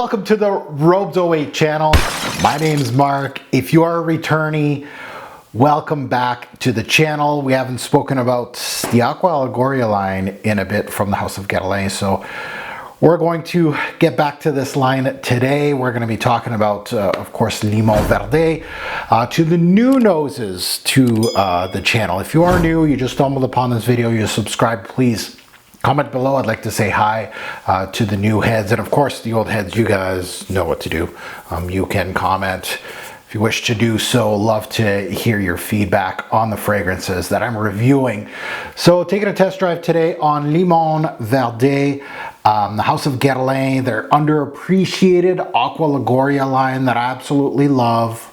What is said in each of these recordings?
Welcome to the Robes08 channel. My name's Mark. If you are a returnee, welcome back to the channel. We haven't spoken about the Aqua Allegoria line in a bit from the House of Guerlain, so we're going to get back to this line today. We're going to be talking about, of course, Limon Verde, to the new noses to the channel. If you are new, you just stumbled upon this video, you subscribe, please comment below. I'd like to say hi to the new heads, and of course the old heads, you guys know what to do. You can comment if you wish to do so. Love to hear your feedback on the fragrances that I'm reviewing. So taking a test drive today on Limon Verde, the House of Guerlain, their underappreciated Aqua Allegoria line that I absolutely love.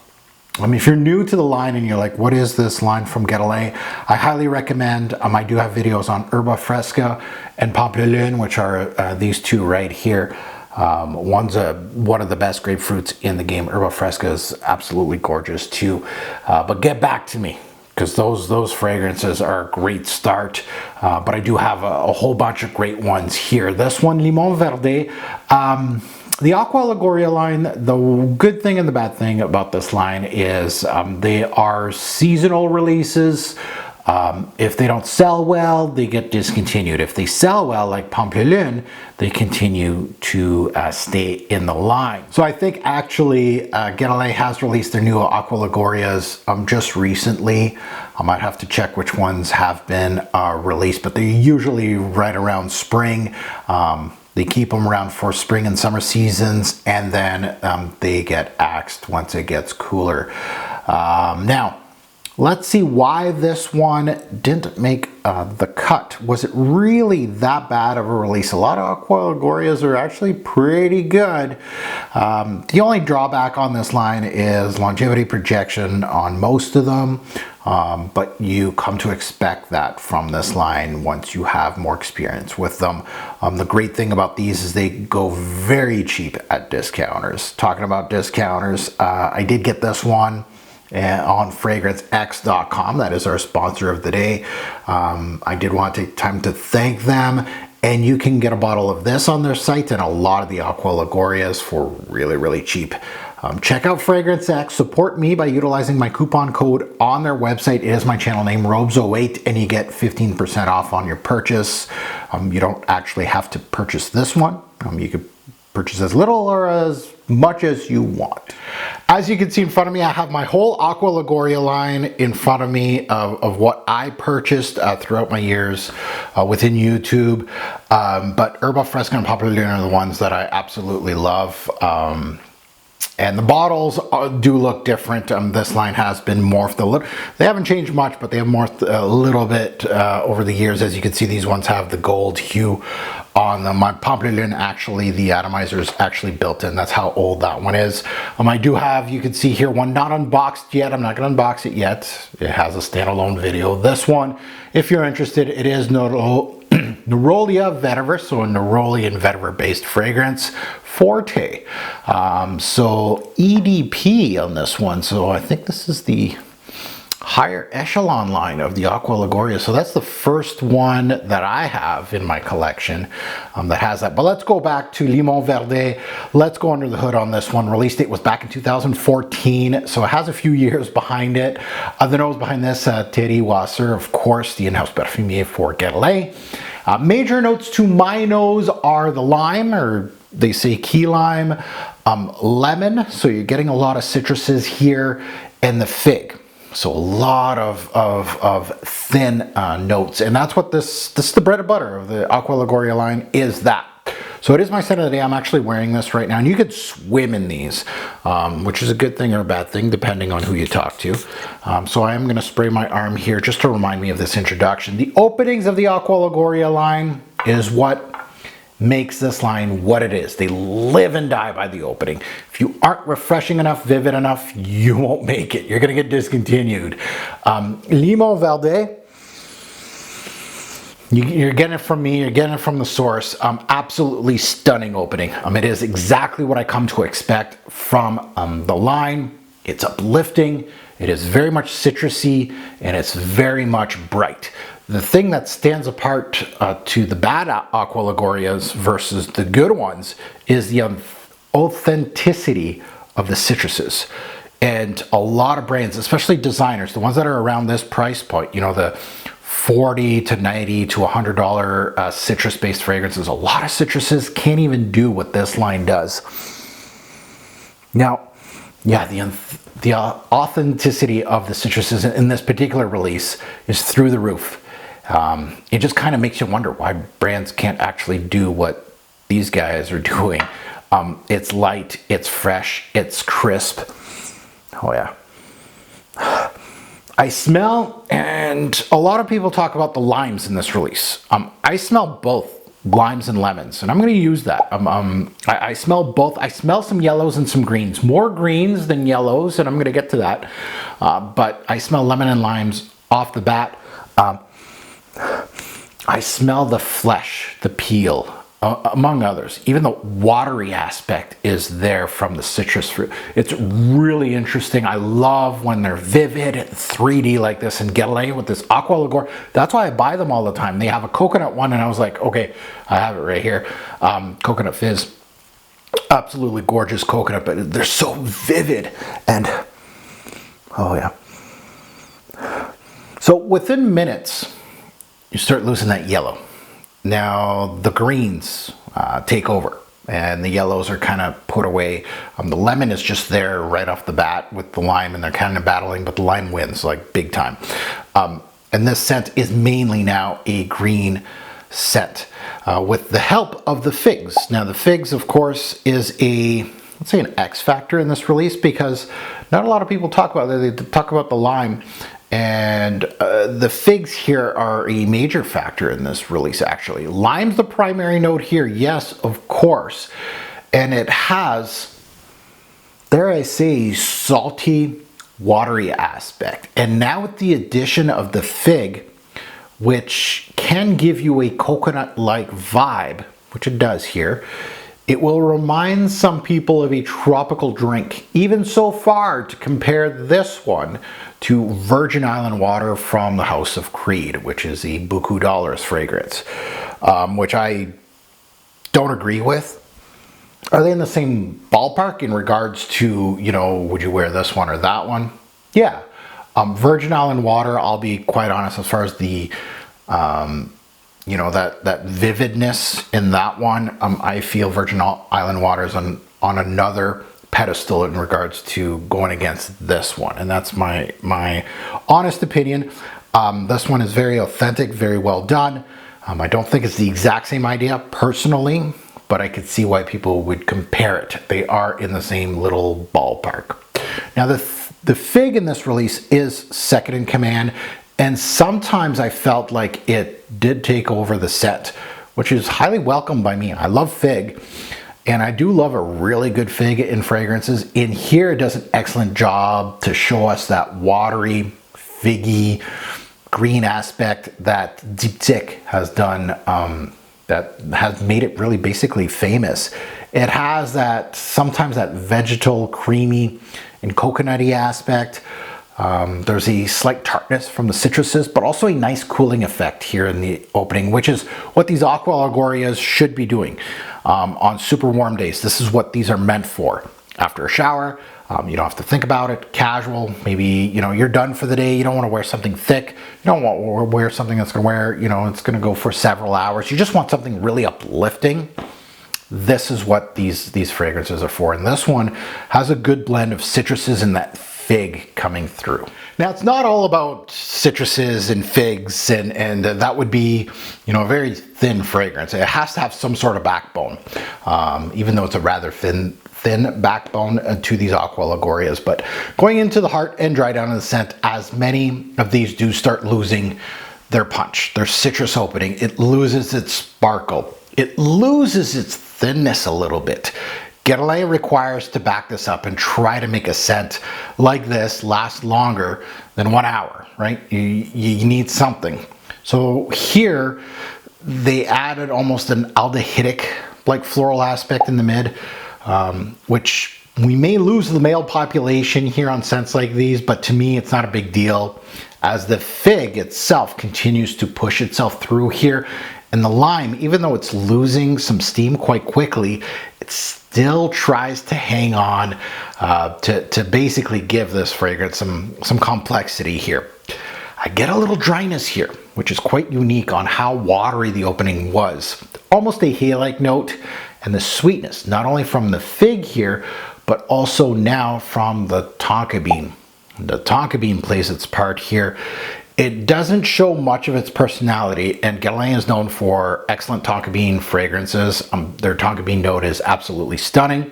If you're new to the line and you're like, what is this line from Guerlain? I highly recommend, I do have videos on Herba Fresca and Pampelune, which are these two right here. One's one of the best grapefruits in the game. Herba Fresca is absolutely gorgeous too. But get back to me, because those fragrances are a great start. But I do have a whole bunch of great ones here. This one, Limon Verde, the Aqua Allegoria line, the good thing and the bad thing about this line is they are seasonal releases. If they don't sell well, they get discontinued. If they sell well, like Pampelune, they continue to stay in the line. So I think actually Guerlain has released their new Aqua Allegorias just recently. I might have to check which ones have been released, but they're usually right around spring. They keep them around for spring and summer seasons, and then they get axed once it gets cooler. Now, let's see why this one didn't make the cut. Was it really that bad of a release? A lot of Aqua Allegorias are actually pretty good. The only drawback on this line is longevity projection on most of them. But you come to expect that from this line once you have more experience with them. The great thing about these is they go very cheap at discounters. Talking about discounters, I did get this one on fragrancex.com. That is our sponsor of the day. I did want to take time to thank them. And you can get a bottle of this on their site and a lot of the Aqua Allegorias for really, really cheap. Check out Fragrance X. Support me by utilizing my coupon code on their website. It is my channel name, Robes08, and you get 15% off on your purchase. You don't actually have to purchase this one. You could purchase as little or as much as you want. As you can see in front of me, I have my whole Aqua Allegoria line in front of me of what I purchased throughout my years within YouTube. But Herba Fresca and Pampelune are the ones that I absolutely love. And the bottles do look different. This line has been morphed a little. They haven't changed much, but they have morphed a little bit over the years. As you can see, these ones have the gold hue on them. My Pampelune, actually, the atomizer is actually built in. That's how old that one is. I do have, you can see here, one not unboxed yet. I'm not going to unbox it yet. It has a standalone video. This one, if you're interested, it is Neroli vetiver, so a neroli and vetiver based fragrance, Forte. So EDP on this one. So I think this is the higher echelon line of the Aqua Allegoria. So that's the first one that I have in my collection that has that. But let's go back to Limon Verde. Let's go under the hood on this one. Release date was back in 2014, so it has a few years behind it. The nose behind this, Thierry Wasser, of course, the in-house parfumier for Guerlain. Major notes to my nose are the lime, or they say key lime, lemon, so you're getting a lot of citruses here, and the fig. So a lot of thin notes, and that's what this is the bread and butter of the Aqua Allegoria line, is that. So it is my scent of the day. I'm actually wearing this right now, and you could swim in these, which is a good thing or a bad thing, depending on who you talk to. So I am going to spray my arm here just to remind me of this introduction. The openings of the Aqua Allegoria line is what makes this line what it is. They live and die by the opening. If you aren't refreshing enough, vivid enough, you won't make it. You're going to get discontinued. Limon Verde, you're getting it from me, you're getting it from the source. Absolutely stunning opening. It is exactly what I come to expect from the line. It's uplifting, it is very much citrusy, and it's very much bright. The thing that stands apart to the bad Aqua Allegorias versus the good ones is the authenticity of the citruses. And a lot of brands, especially designers, the ones that are around this price point, you know, the $40 to $90 to $100 citrus-based fragrances, a lot of citruses can't even do what this line does. Now, yeah, the authenticity of the citruses in this particular release is through the roof. It just kind of makes you wonder why brands can't actually do what these guys are doing. It's light, it's fresh, it's crisp. Oh yeah. I smell, and a lot of people talk about the limes in this release. I smell both limes and lemons, and I'm going to use that. I smell both. I smell some yellows and some greens, more greens than yellows, and I'm going to get to that. But I smell lemon and limes off the bat. I smell the flesh, the peel, among others. Even the watery aspect is there from the citrus fruit. It's really interesting. I love when they're vivid, 3D like this, and Guerlain with this Aqua Allegoria. That's why I buy them all the time. They have a coconut one, and I was like, okay, I have it right here. Coconut fizz. Absolutely gorgeous coconut, but they're so vivid. And, oh yeah. So within minutes, you start losing that yellow. Now the greens take over and the yellows are kind of put away. The lemon is just there right off the bat with the lime, and they're kind of battling, but the lime wins like big time. And this scent is mainly now a green scent with the help of the figs. Now the figs, of course, is a, let's say, an X factor in this release, because not a lot of people talk about it. They talk about the lime. And the figs here are a major factor in this release, actually. Lime's the primary note here, yes, of course. And it has, dare I say, salty, watery aspect. And now with the addition of the fig, which can give you a coconut-like vibe, which it does here, it will remind some people of a tropical drink, even so far to compare this one to Virgin Island water from the House of Creed, which is a Beaucoup Dollars fragrance, which I don't agree with. Are they in the same ballpark in regards to, you know, would you wear this one or that one? Yeah. Virgin Island water, I'll be quite honest, as far as the you know, that vividness in that one, I feel Virgin Island water is on another pedestal in regards to going against this one, and that's my honest opinion. This one is very authentic, very well done. I don't think it's the exact same idea personally, but I could see why people would compare it. They are in the same little ballpark. Now the fig in this release is second in command, and sometimes I felt like it did take over the set, which is highly welcomed by me. I love fig, and I do love a really good fig in fragrances. In here, it does an excellent job to show us that watery, figgy, green aspect that Diptyque has done, that has made it really basically famous. It has that, sometimes that vegetal, creamy, and coconutty aspect. There's a slight tartness from the citruses, but also a nice cooling effect here in the opening, which is what these Aqua Allegorias should be doing on super warm days. This is what these are meant for. After a shower, you don't have to think about it, casual, maybe, you know, you're done for the day, you don't want to wear something thick, you don't want to wear something that's going to wear, you know, it's going to go for several hours. You just want something really uplifting. This is what these fragrances are for, and this one has a good blend of citruses and that fig coming through. Now, it's not all about citruses and figs, and that would be, you know, a very thin fragrance. It has to have some sort of backbone, even though it's a rather thin backbone to these Aqua Allegorias. But going into the heart and dry down of the scent, as many of these do start losing their punch, their citrus opening, it loses its sparkle. It loses its thinness a little bit. Guerlain requires to back this up and try to make a scent like this last longer than 1 hour, right? You need something. So here, they added almost an aldehydic, like floral aspect in the mid, which we may lose the male population here on scents like these, but to me, it's not a big deal, as the fig itself continues to push itself through here. And the lime, even though it's losing some steam quite quickly, it still tries to hang on to basically give this fragrance some complexity here. I get a little dryness here, which is quite unique on how watery the opening was. Almost a hay-like note, and the sweetness, not only from the fig here, but also now from the tonka bean. The tonka bean plays its part here. It doesn't show much of its personality, and Guerlain is known for excellent tonka bean fragrances. Their tonka bean note is absolutely stunning,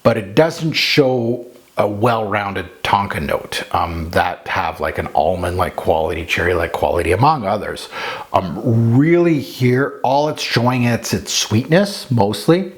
but it doesn't show a well-rounded tonka note that have like an almond-like quality, cherry-like quality, among others. Really here, all it's showing its sweetness mostly.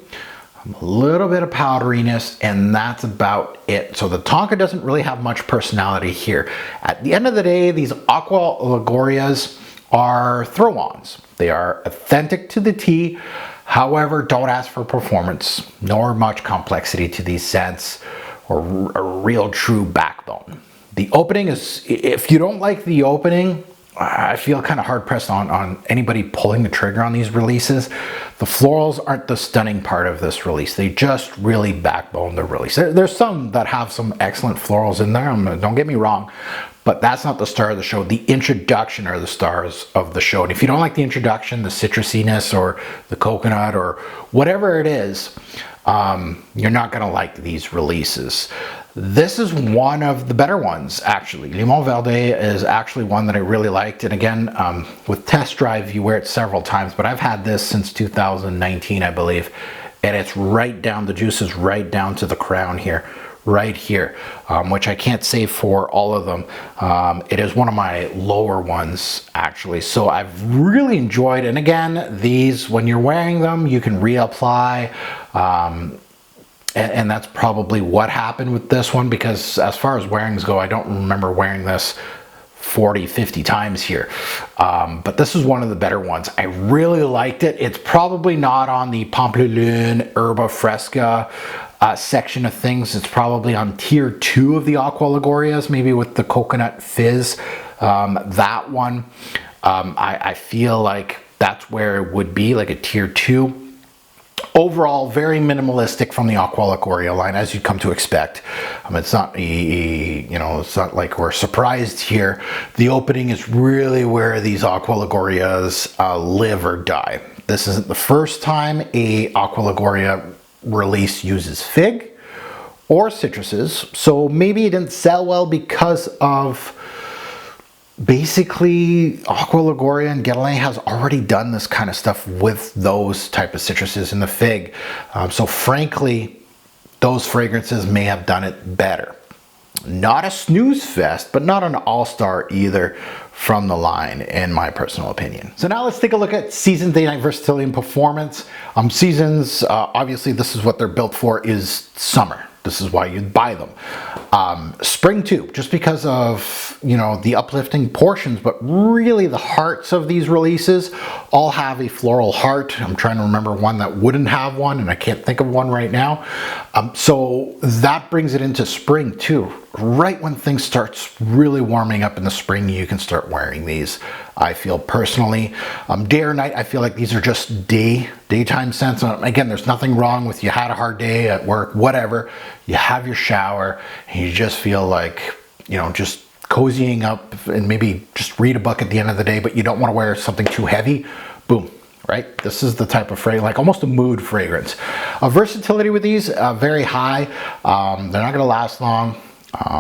A little bit of powderiness, and that's about it. So the tonka doesn't really have much personality here. At the end of the day, these Aqua Allegorias are throw-ons. They are authentic to the tea. However, don't ask for performance, nor much complexity to these scents, or a real true backbone. The opening is, if you don't like the opening, I feel kind of hard pressed on anybody pulling the trigger on these releases. The florals aren't the stunning part of this release. They just really backbone the release. There's some that have some excellent florals in there, don't get me wrong, but that's not the star of the show. The introduction are the stars of the show. And if you don't like the introduction, the citrusiness or the coconut or whatever it is, you're not gonna like these releases. This is one of the better ones, actually. Limon Verde is actually one that I really liked. And again, with test drive, you wear it several times, but I've had this since 2019, I believe. And it's right down, the juice is right down to the crown here, right here, which I can't say for all of them. It is one of my lower ones, actually. So I've really enjoyed, and again, these, when you're wearing them, you can reapply. And that's probably what happened with this one, because as far as wearings go, I don't remember wearing this 40, 50 times here. But this is one of the better ones. I really liked it. It's probably not on the Pamplemousse Herba Fresca section of things. It's probably on tier 2 of the Aqua Allegorias, maybe with the coconut fizz. That one, I feel like that's where it would be, like a tier 2. Overall, very minimalistic from the Aqua Allegoria line, as you'd come to expect. It's not it's not like we're surprised here. The opening is really where these Aqua Allegorias live or die. This isn't the first time a Aqua Allegoria release uses fig or citruses, so maybe it didn't sell well because of basically Aqua Allegoria and Guerlain has already done this kind of stuff with those type of citruses in the fig. So frankly, those fragrances may have done it better. Not a snooze fest, but not an all-star either from the line, in my personal opinion. So now let's take a look at Seasons Day Night Versatility and Performance. Seasons, obviously this is what they're built for, is summer. This is why you'd buy them. Spring too, just because of, the uplifting portions, but really the hearts of these releases all have a floral heart. I'm trying to remember one that wouldn't have one, and I can't think of one right now. So that brings it into spring too. Right when things starts really warming up in the spring, you can start wearing these. I feel personally, day or night, I feel like these are just daytime scents. Again, there's nothing wrong with you had a hard day at work, whatever. You have your shower and you just feel like, just cozying up and maybe just read a book at the end of the day, but you don't want to wear something too heavy. Boom. Right? This is the type of fragrance, like almost a mood fragrance. Versatility with these, very high. They're not going to last long.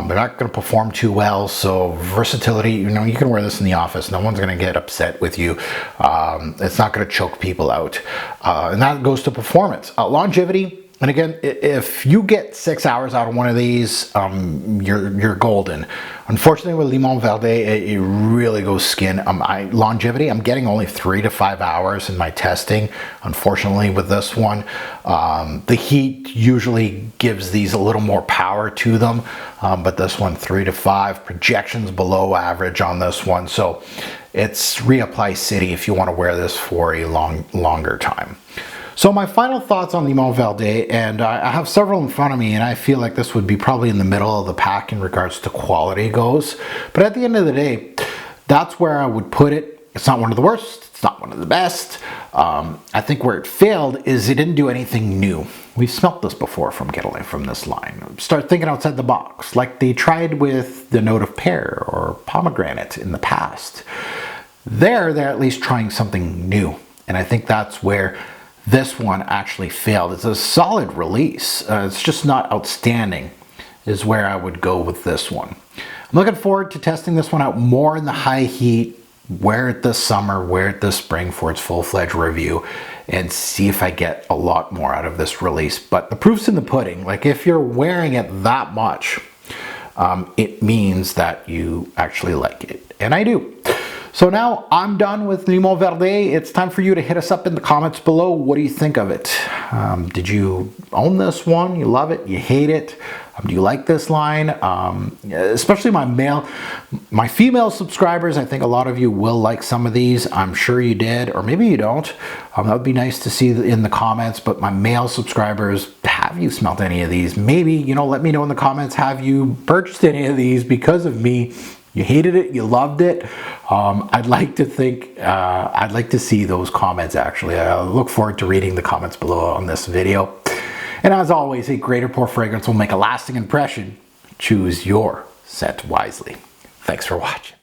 They're not going to perform too well, so versatility, you can wear this in the office. No one's going to get upset with you. It's not going to choke people out. And that goes to performance. Longevity, and again, if you get 6 hours out of one of these, you're golden. Unfortunately, with Limon Verde, it really goes skin. Longevity, I'm getting only 3 to 5 hours in my testing. Unfortunately, with this one, the heat usually gives these a little more power to them, but this one 3 to 5. Projections below average on this one, so it's reapply city if you want to wear this for a longer time. So my final thoughts on Limon Verde, and I have several in front of me, and I feel like this would be probably in the middle of the pack in regards to quality goes. But at the end of the day, that's where I would put it. It's not one of the worst. It's not one of the best. I think where it failed is it didn't do anything new. We've smelt this before from Guerlain from this line. Start thinking outside the box, like they tried with the note of pear or pomegranate in the past. They're at least trying something new. And I think that's where this one actually failed. It's a solid release. It's just not outstanding is where I would go with this one. I'm looking forward to testing this one out more in the high heat, wear it this summer, wear it this spring for its full-fledged review, and see if I get a lot more out of this release. But the proof's in the pudding. Like, if you're wearing it that much, it means that you actually like it. And I do. So now I'm done with Limon Verde. It's time for you to hit us up in the comments below. What do you think of it? Did you own this one? You love it? You hate it? Do you like this line? Especially my female subscribers. I think a lot of you will like some of these. I'm sure you did, or maybe you don't. That would be nice to see in the comments. But my male subscribers, have you smelt any of these? Maybe, let me know in the comments. Have you purchased any of these because of me? You hated it, you loved it. I'd like to think, I'd like to see those comments actually. I look forward to reading the comments below on this video. And as always, a great or poor fragrance will make a lasting impression. Choose your scent wisely. Thanks for watching.